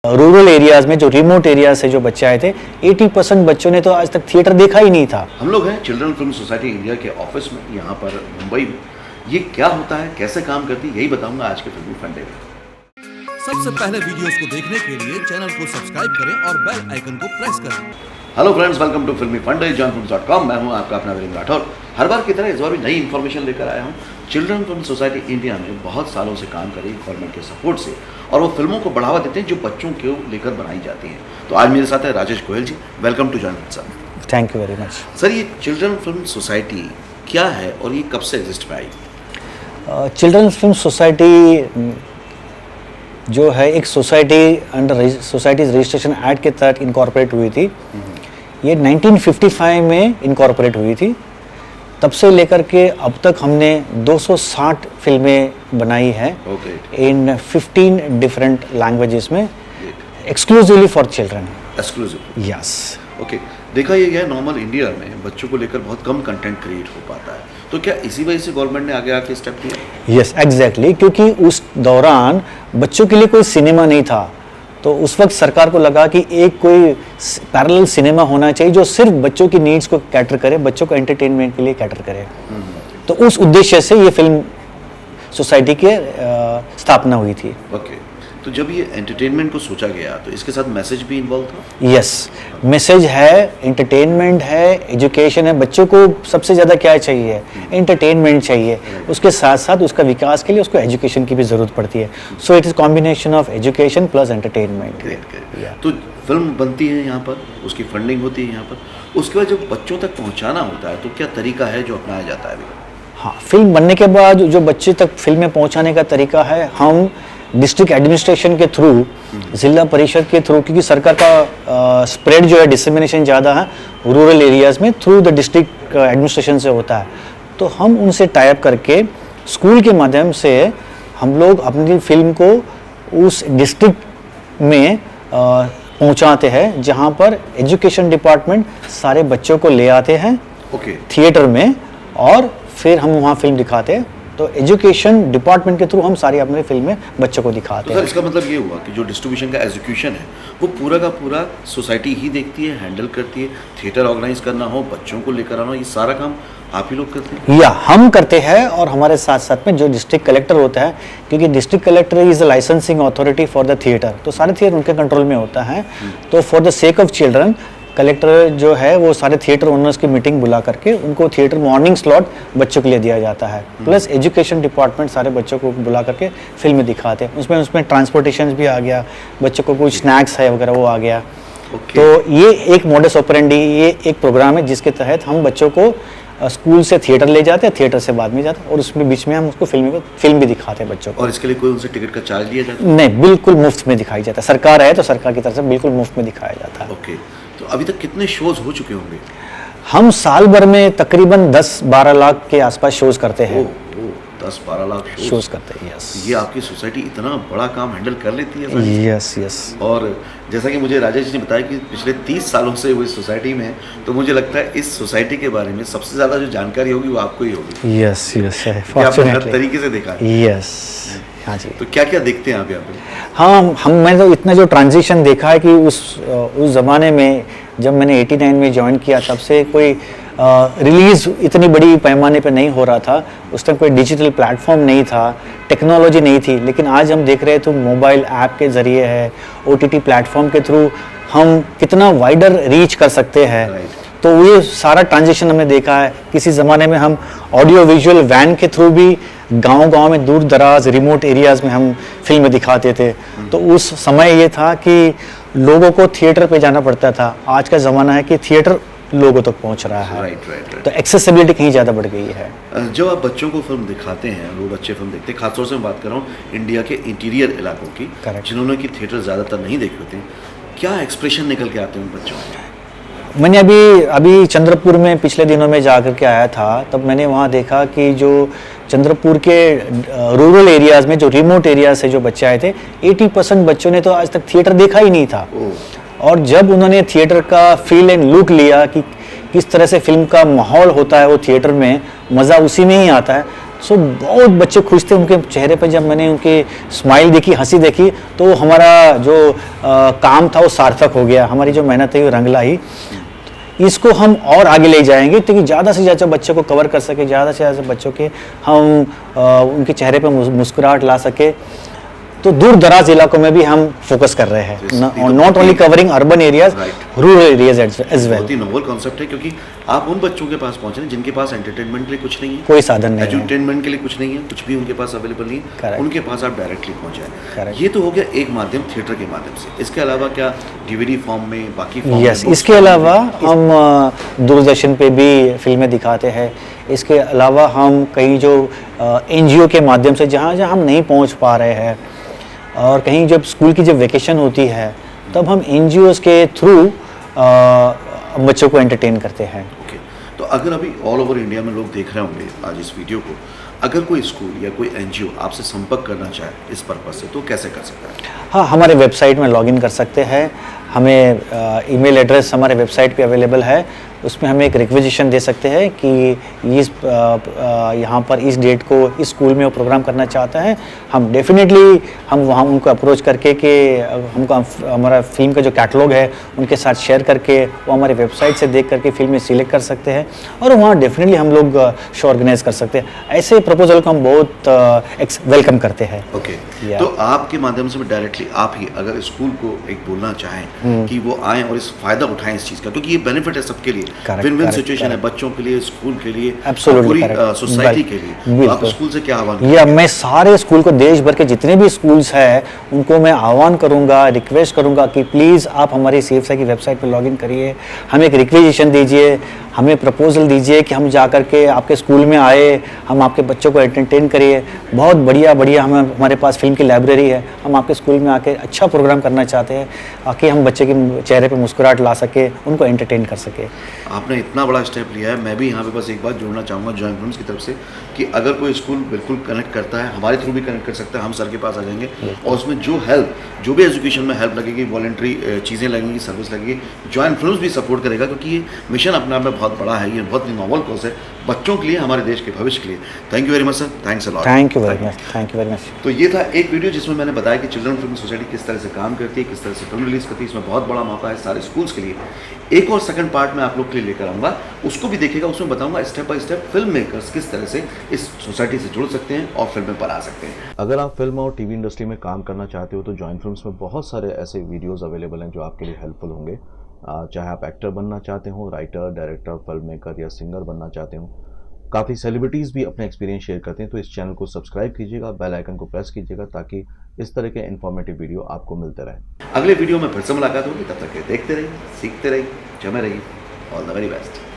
Rural areas में, जो remote area से जो बच्चे आए थे, 80% बच्चों ने तो आज तक थिएटर देखा ही नहीं था। हम लोग हैं चिल्ड्रन फिल्म सोसाइटी इंडिया के ऑफिस में, यहाँ पर मुंबई में। ये क्या होता है, कैसे काम करती है, यही बताऊंगा आज के फिल्मी फंडे में। सबसे पहले वीडियोस को देखने के लिए चैनल को सब्सक्राइब करें और बेल आइकन को प्रेस करें। हेलो फ्रेंड्स, वेलकम टू फिल्मी फंडे johnfilms.com। मैं हूं आपका अपना वीरेंद्र राठौर। हर बार की तरह इस बार भी नई इन्फॉर्मेशन लेकर आया हूं। चिल्ड्रन फिल्म सोसाइटी इंडिया में बहुत सालों से काम करी गवर्नमेंट के सपोर्ट से, और वो फिल्मों को बढ़ावा देते हैं जो बच्चों को लेकर बनाई जाती हैं। तो आज मेरे साथ है Rajesh Goyal ji. Welcome to John sir. Thank you very much sir, ये चिल्ड्रन फिल्म सोसाइटी क्या है और ये कब से एग्जिस्ट में आई? चिल्ड्रन फिल्म सोसाइटी जो है एक society under societies registration act के तहत इनकॉर्पोरेट हुई थी। ये 1955 में इनकॉर्पोरेट हुई थी। तब से लेकर के अब तक हमने 260 फिल्में बनाई हैं इन 15 डिफरेंट लैंग्वेजेस में, exclusively for children. Exclusive, yes. Okay. देखा ये गया नॉर्मल इंडिया में बच्चों को लेकर बहुत कम कंटेंट क्रिएट हो पाता है, तो क्या इसी वजह से गवर्नमेंट ने आगे आके स्टेप लिया? यस, एग्जैक्टली, क्योंकि उस दौरान बच्चों के लिए कोई सिनेमा नहीं था। तो उस वक्त सरकार को लगा कि एक कोई पैरेलल सिनेमा होना चाहिए जो सिर्फ बच्चों की नीड्स को कैटर करे, बच्चों को एंटरटेनमेंट के लिए कैटर करे। तो उस उद्देश्य से ये फिल्म सोसाइटी की स्थापना हुई थी। ओके। तो जब ये एंटरटेनमेंट को सोचा गया तो इसके साथ मैसेज भी इन्वॉल्व था? यस, मैसेज है, एंटरटेनमेंट है, एजुकेशन है। बच्चों को सबसे ज़्यादा क्या चाहिए? एंटरटेनमेंट चाहिए। उसके साथ साथ उसका विकास के लिए उसको एजुकेशन की भी ज़रूरत पड़ती है। So it is combination of education plus entertainment. तो फिल्म बनती है यहाँ पर, उसकी फंडिंग होती है यहाँ पर, उसके बाद जब बच्चों तक पहुँचाना होता है तो क्या तरीका है जो अपनाया जाता है अभी? हाँ, फिल्म बनने के बाद जो बच्चे तक फिल्में पहुँचाने का तरीका है, हम डिस्ट्रिक्ट एडमिनिस्ट्रेशन के थ्रू, जिला परिषद के थ्रू, क्योंकि सरकार का स्प्रेड जो है, डिसेमिनेशन ज़्यादा है रूरल एरियाज़ में, थ्रू द डिस्ट्रिक्ट एडमिनिस्ट्रेशन से होता है। तो हम उनसे टाई अप करके स्कूल के माध्यम से हम लोग अपनी फिल्म को उस डिस्ट्रिक्ट में पहुंचाते हैं जहां पर एजुकेशन डिपार्टमेंट सारे बच्चों को ले आते हैं थिएटर में, और फिर हम वहां फिल्म दिखाते हैं। तो एजुकेशन डिपार्टमेंट के थ्रू हम सारी अपनी फिल्में बच्चों को दिखाते हैं। तो सर, इसका मतलब ये हुआ कि जो डिस्ट्रीब्यूशन का एजुकेशन है वो पूरा का पूरा सोसाइटी ही देखती है, हैंडल करती है। थिएटर ऑर्गेनाइज करना हो, बच्चों को लेकर आना हो, ये सारा काम आप ही लोग करते हैं? या हम करते हैं, और हमारे साथ साथ में जो डिस्ट्रिक्ट कलेक्टर होता है, क्योंकि district collector is the licensing authority for the theatre, तो सारे थिएटर उनके कंट्रोल में होता है। तो for the sake of children, collector जो है वो सारे थिएटर ओनर्स की मीटिंग बुला करके उनको थिएटर मॉर्निंग स्लॉट बच्चों के लिए दिया जाता है। प्लस एजुकेशन डिपार्टमेंट सारे बच्चों को बुला करके फिल्में दिखाते हैं। उसमें ट्रांसपोर्टेशन भी आ गया, बच्चों को कुछ स्नैक्स है वगैरह वो आ गया। तो ये एक मॉडस ऑपरेंडी, ये एक प्रोग्राम है जिसके तहत हम बच्चों को स्कूल से थिएटर ले जाते हैं, थिएटर से बाद में जाते हैं, और उसमें बीच में हम उसको फिल्म भी दिखाते हैं बच्चों को। और इसके लिए कोई उनसे टिकट का चार्ज लिया जाता है? नहीं, बिल्कुल मुफ्त में दिखाई जाता है। सरकार है तो सरकार की तरफ से बिल्कुल मुफ्त में दिखाया जाता है। ओके। तो अभी तक कितने शोज हो चुके होंगे? हम साल भर में तकरीबन 10-12 लाख के आसपास शोज करते हैं। 10-12 लाख शोज करते हैं। यस। ये आपकी सोसाइटी इतना बड़ा काम हैंडल कर लेती है? Yes yes. और जैसा कि मुझे राजेश जी ने बताया कि पिछले 30 सालों से वो इस सोसाइटी में है, तो मुझे लगता है इस सोसाइटी के बारे में सबसे ज़्यादा जो जानकारी होगी वो आपको ही होगी। यस यस, आपने हर तरीके से देखा है। यस। हाँ जी। तो क्या क्या देखते हैं आप यहाँ पे? हाँ, मैंने तो इतना जो ट्रांजिशन देखा है कि उस ज़माने में जब मैंने 89 में ज्वाइन किया, तब से कोई रिलीज़ इतनी बड़ी पैमाने पे नहीं हो रहा था। उस टाइम कोई डिजिटल प्लेटफॉर्म नहीं था, टेक्नोलॉजी नहीं थी। लेकिन आज हम देख रहे हैं तो मोबाइल ऐप के ज़रिए है, OTT प्लेटफॉर्म के थ्रू हम कितना वाइडर रीच कर सकते हैं। तो ये सारा ट्रांजिशन हमने देखा है। किसी ज़माने में हम ऑडियो विजुअल वैन के थ्रू भी गांव-गांव में, दूर दराज रिमोट एरियाज़ में हम फिल्में दिखाते थे। तो उस समय ये था कि लोगों को थिएटर पे जाना पड़ता था। आज का ज़माना है कि थिएटर लोगों तक पहुंच रहा है। राइट। तो एक्सेसिबिलिटी कहीं ज़्यादा बढ़ गई है। जब आप बच्चों को फिल्म दिखाते हैं, वो बच्चे फिल्म देखते हैं, खासतौर से मैं बात कर रहा हूँ इंडिया के इंटीरियर इलाकों की, जिन्होंने कि थिएटर ज़्यादातर नहीं देखे होते हैं, क्या एक्सप्रेशन निकल के आते हैं उन बच्चों में? मैंने अभी चंद्रपुर में पिछले दिनों में जा कर के आया था। तब मैंने वहाँ देखा कि जो चंद्रपुर के रूरल एरियाज़ में, जो रिमोट एरिया से जो बच्चे आए थे, 80% बच्चों ने तो आज तक थिएटर देखा ही नहीं था। और जब उन्होंने थिएटर का फील एंड लुक लिया कि किस तरह से फिल्म का माहौल होता है वो थिएटर में, मज़ा उसी में ही आता है, सो बहुत बच्चे खुश थे, उनके चेहरे पे जब मैंने उनके स्माइल देखी, हंसी देखी, तो हमारा जो काम था वो सार्थक हो गया, हमारी जो मेहनत है वो रंग लाई। इसको हम और आगे ले जाएंगे ताकि ज़्यादा से ज़्यादा बच्चों को कवर कर सके, ज़्यादा से ज़्यादा बच्चों के हम उनके चेहरे पे मुस्कुराहट ला सके। तो दूर दराज इलाकों में भी हम फोकस कर रहे हैं, not only covering urban areas, rural areas as well. बहुत ही नोबल कॉन्सेप्ट है, क्योंकि आप उन बच्चों के पास पहुंच रहे हैं जिनके पास एंटरटेनमेंट के लिए कुछ नहीं है, कोई साधन नहीं है, एंटरटेनमेंट के लिए कुछ नहीं है, कुछ भी उनके पास अवेलेबल नहीं है, Correct. उनके पास आप डायरेक्टली पहुंच जाए। Correct. ये तो हो गया एक माध्यम, थिएटर के माध्यम से। इसके अलावा क्या डीवीडी फॉर्म में, बाकी फॉर्म यस, में, इसके अलावा हम दूरदर्शन पे भी फिल्में दिखाते हैं। इसके अलावा हम कई जो एनजीओ के माध्यम से जहाँ जहाँ हम नहीं पहुँच पा रहे हैं, और कहीं जब स्कूल की जब वेकेशन होती है तब हम एनजीओज के थ्रू बच्चों को एंटरटेन करते हैं। ओके, तो अगर अभी ऑल ओवर इंडिया में लोग देख रहे होंगे आज इस वीडियो को, अगर कोई स्कूल या कोई एनजीओ आपसे संपर्क करना चाहे इस पर्पज से, तो कैसे कर सकता है? हाँ, हमारे वेबसाइट में लॉगिन कर सकते हैं। हमें ईमेल एड्रेस हमारे वेबसाइट पे अवेलेबल है, उसमें हमें एक रिक्वेजिशन दे सकते हैं कि इस यहाँ पर इस डेट को इस स्कूल में वो प्रोग्राम करना चाहता है। हम डेफिनेटली हम वहाँ उनको अप्रोच करके कि हमको हमारा फिल्म का जो कैटलॉग है उनके साथ शेयर करके वो हमारे वेबसाइट से देख करके फिल्म में सिलेक्ट कर सकते हैं, और वहाँ डेफिनेटली हम लोग शो ऑर्गेनाइज कर सकते हैं। ऐसे प्रपोजल को हम बहुत वेलकम करते हैं। ओके, तो आपके माध्यम से डायरेक्टली आप ही अगर स्कूल को एक बोलना चाहें कि वो आएं और इस फायदा उठाएं इस चीज़ का, क्योंकि ये बेनिफिट है सबके लिए, विन विन सिचुएशन है, बच्चों के लिए, स्कूल के लिए, पूरी सोसाइटी के लिए। आप स्कूल से क्या आह्वान या मैं सारे स्कूल को, देश भर के जितने भी स्कूल्स हैं उनको मैं आह्वान करूंगा, रिक्वेस्ट करूंगा कि प्लीज़ आप हमारी CFSI की वेबसाइट पर लॉगिन करिए, हमें एक रिक्वेजिशन दीजिए, हमें प्रपोजल दीजिए कि हम जा कर के आपके स्कूल में आए, हम आपके बच्चों को एंटरटेन करिए। बहुत बढ़िया बढ़िया हमारे पास फिल्म की लाइब्रेरी है, हम आपके स्कूल में आके अच्छा प्रोग्राम करना चाहते हैं ताकि हम बच्चे के चेहरे पे मुस्कुराहट ला सके, उनको एंटरटेन कर सके। आपने इतना बड़ा स्टेप लिया है। मैं भी यहाँ पे बस एक बात जोड़ना चाहूँगा जॉइंट फिल्म्स की तरफ से कि अगर कोई स्कूल बिल्कुल कनेक्ट करता है, हमारे थ्रू भी कनेक्ट कर सकता है, हम सर के पास आ जाएंगे और उसमें जो हेल्प, जो भी एजुकेशन में हेल्प लगेगी, वॉलंटरी चीज़ें लगेंगी, सर्विस लगेगी, जॉइंट फिल्म्स भी सपोर्ट करेगा, क्योंकि ये मिशन अपने आप में बहुत बड़ा है, ये बहुत नॉवल कोर्स है बच्चों के लिए, हमारे देश के भविष्य के लिए। Thank you very much sir, thanks a lot. Thank you very much, thank you very much. तो ये था एक वीडियो जिसमें मैंने बताया कि चिल्ड्रन फिल्म सोसाइटी किस तरह से काम करती है, किस तरह से फिल्म रिलीज करती है। इसमें बहुत बड़ा मौका है सारे स्कूल्स के लिए। एक और सेकंड पार्ट मैं आप लोग के लिए लेकर आऊँगा, उसको भी देखिएगा। उसमें बताऊँगा step by step film makers किस तरह से इस सोसाइटी से जुड़ सकते हैं और फिल्में बना सकते हैं। अगर आप फिल्म और टीवी इंडस्ट्री में काम करना चाहते हो तो जॉइंट फिल्म्स में बहुत सारे ऐसे वीडियोस अवेलेबल हैं जो आपके लिए हेल्पफुल होंगे। चाहे आप एक्टर बनना चाहते हो, राइटर, डायरेक्टर, फिल्म मेकर या सिंगर बनना चाहते हो। काफ़ी सेलिब्रिटीज़ भी अपने एक्सपीरियंस शेयर करते हैं, तो इस चैनल को सब्सक्राइब कीजिएगा, बेल आइकन को प्रेस कीजिएगा ताकि इस तरह के इन्फॉर्मेटिव वीडियो आपको मिलते रहे। अगले वीडियो में फिर से मुलाकात होगी, तब तक देखते रहिए, सीखते रहिए, जमे रहिए। All the very best.